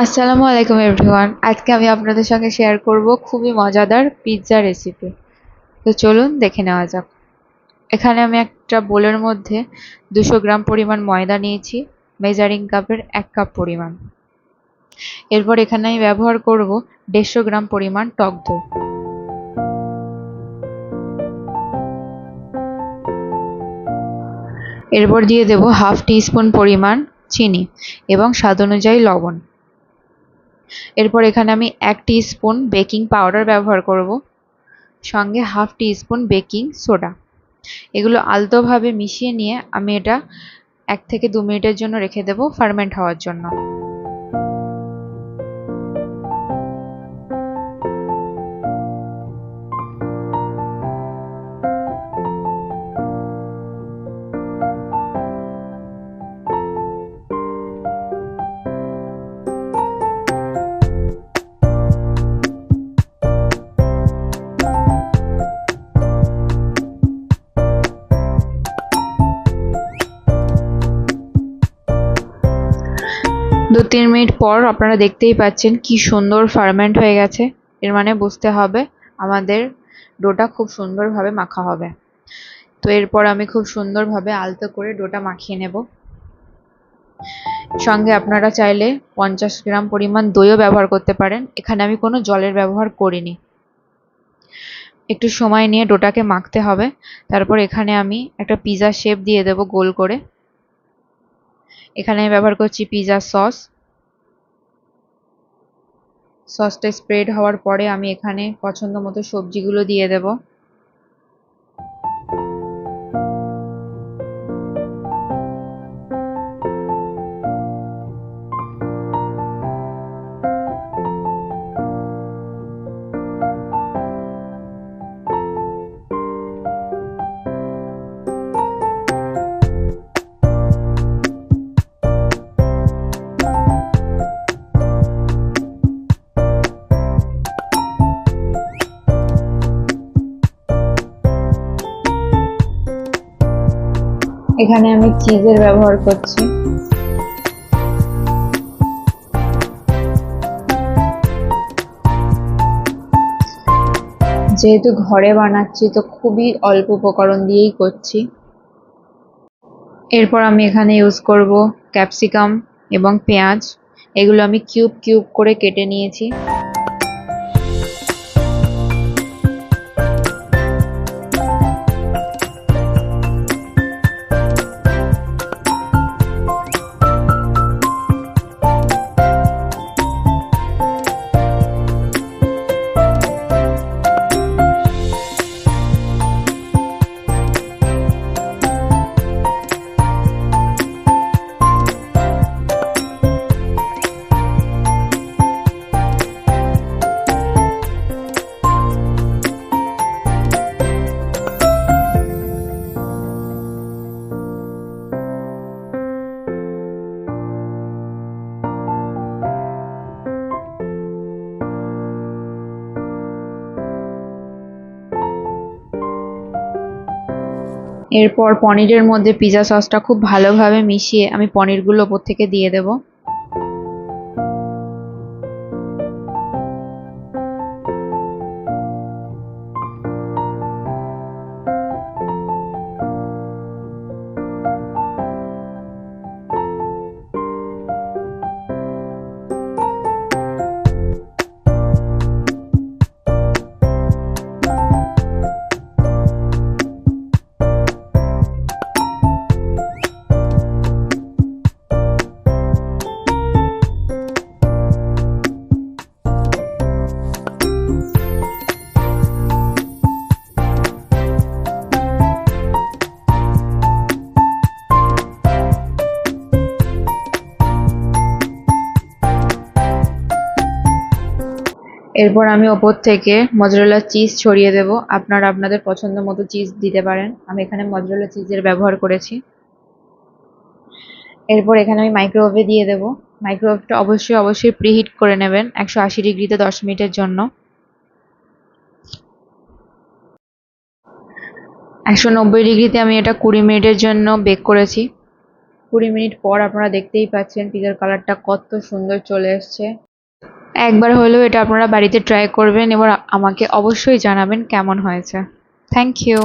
আসসালামু আলাইকুম এভরিওয়ান। আজকে আমি আপনাদের সঙ্গে শেয়ার করব খুবই মজাদার পিৎজা রেসিপি। তো চলুন দেখে নেওয়া যাক। এখানে আমি একটা বোলের মধ্যে 200 গ্রাম পরিমাণ ময়দা নিয়েছি, মেজারিং কাপের 1 কাপ পরিমাণ। এরপর এখানে আমি ব্যবহার করব 150 গ্রাম পরিমাণ টক দই। এরপর দিয়ে দেব হাফ টিস্পুন পরিমাণ চিনি এবং স্বাদ অনুযায়ী লবণ। এরপর এখানে আমি 1 টিস্পুন বেকিং পাউডার ব্যবহার করব, সঙ্গে হাফ টিস্পুন বেকিং সোডা। এগুলো আলতোভাবে মিশিয়ে নিয়ে আমি এটা 1 থেকে 2 মিনিটের জন্য রেখে দেব ফার্মেন্ট হওয়ার জন্য। দু তিন মিনিট পর আপনারা দেখতেই পাচ্ছেন কি সুন্দর ফার্মেন্ট হয়ে গেছে। এর মানে বুঝতে হবে আমাদের ডোটা খুব সুন্দরভাবে মাখা হবে। তো এরপর আমি খুব সুন্দরভাবে আলতো করে ডোটা মাখিয়ে নেব। সঙ্গে আপনারা চাইলে 50 গ্রাম পরিমাণ দইও ব্যবহার করতে পারেন। এখানে আমি কোনো জলের ব্যবহার করিনি। একটু সময় নিয়ে ডোটাকে মাখতে হবে। তারপর এখানে আমি একটা পিৎজা শেপ দিয়ে দেব গোল করে। এখানে আমি ব্যবহার করছি পিৎজা সস। সসটা স্প্রেড হওয়ার পরে আমি এখানে পছন্দ মতো সবজিগুলো দিয়ে দেব। এখানে আমি চিজের ব্যবহার করছি। যেহেতু ঘরে বানাচ্ছি তো খুবই অল্প উপকরণ দিয়েই করছি। এরপর আমি এখানে ইউজ করব ক্যাপসিকাম এবং পেঁয়াজ। এগুলো আমি কিউব কিউব করে কেটে নিয়েছি। এরপর পনিরের মধ্যে পিৎজা সসটা খুব ভালোভাবে মিশিয়ে আমি পনিরগুলো ওপর থেকে দিয়ে দেব। এরপর আমি ওপর থেকে মজরেলা চিজ ছড়িয়ে দেব। আপনারা আপনাদের পছন্দ মতো চিজ দিতে পারেন। আমি এখানে মজরেলা চিজের ব্যবহার করেছি। এরপর এখানে আমি মাইক্রোওয়েভে দিয়ে দেব। মাইক্রোওয়েভটা অবশ্যই প্রিহিট করে নেবেন 180 ডিগ্রিতে 10 মিনিটের জন্য। 190 ডিগ্রিতে আমি এটা 20 মিনিটের জন্য বেক করেছি। 20 মিনিট পর আপনারা দেখতেই পাচ্ছেন পিজার কালারটা কত সুন্দর চলে এসছে। একবার হলেও এটা আপনারা বাড়িতে ট্রাই করবেন এবং আমাকে অবশ্যই জানাবেন কেমন হয়েছে। Thank you.